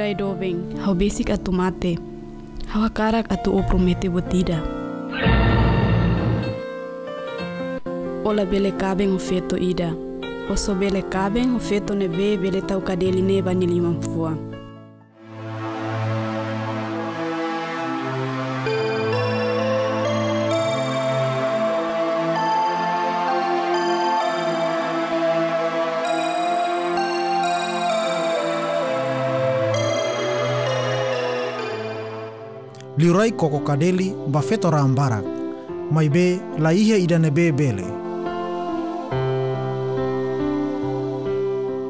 liurai dobeng, hau besik atu mate. Hau hakarak atu o promete botida. Ola bele kabeng o feto ida. Oso bele kabeng o feto nebe bele tau kadeli neba ni limam fua. Liurai koko kadeli ba feto rambarak. Mai be la ihe ida nebe bele.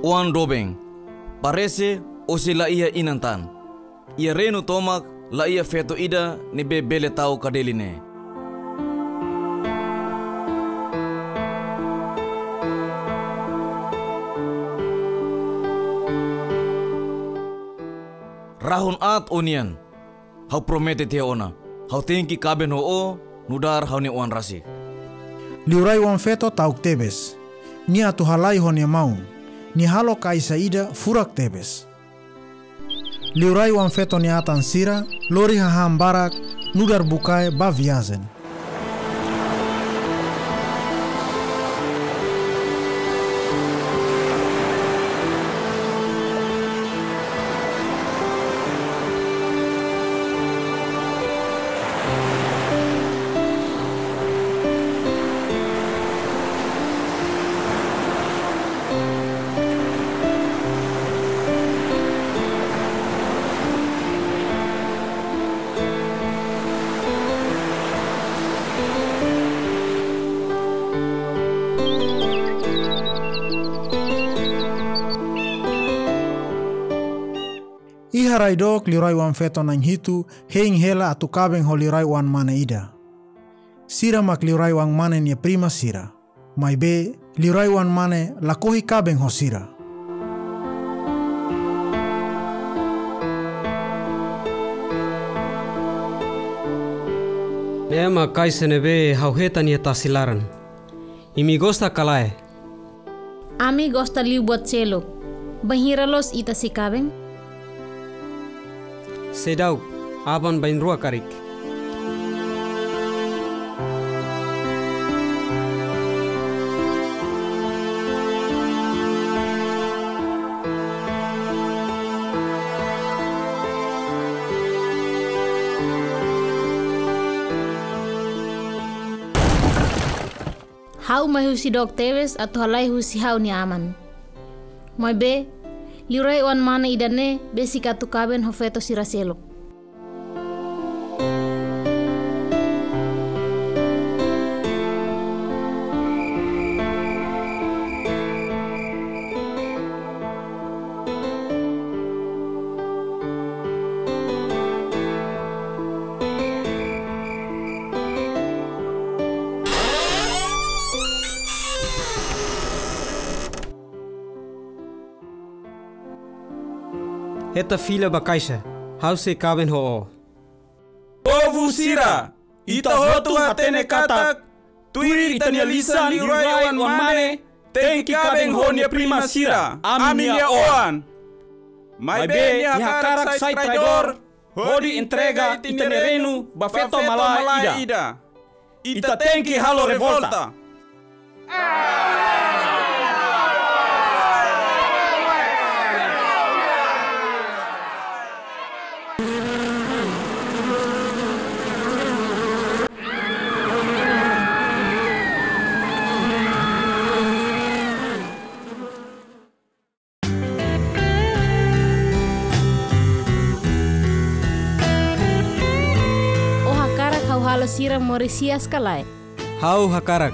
Oan dobeng, parese o si la ia inantan. Ia renu tomak la ia feto ida nebe bele tau kadeline. Rahun at onian. Hau promete tia ona. Hau tingki kaben ho o, nudar hau ni oan rasi. Liurai wan feto tauk tebes. Ni atu halai honia maun. Ni halo kaisa ida furak tebes. Liurai wan feto ni atan sira, lori haham barak, nudar bukai ba viazen. Iharai dok liurai wan feto nang hitu heing hela atu kabeng ho liurai wan mane ida. Sira mak liurai wan mane ni prima sira. Mai be liurai wan mane lakohi kabeng ho sira. Nema kaisa nebe hau heta ni tasilaran. Imi gosta kalae. Ami gosta liu buat celok. Bahiralos ita si kabeng. Sedau, aban bain rua karik. Hau mai husi dok tewes atau halai husi hau ni aman. Mai be, liurai wan mana idane besi katu kaben ho feto siraselo. Eta filha bakaisa, hau se kaben ho. Povu sira, ita hotu hatene katak, tuiri itania lisa liurai wan mane, tenki kaben ho nia prima sira, aminia oan. Mai be nia hakarak sai traidor, hodi entrega itene renu bafeto malai ida. Ita tenki halo revolta. Halo sira Morisias kalai. Hau hakarak.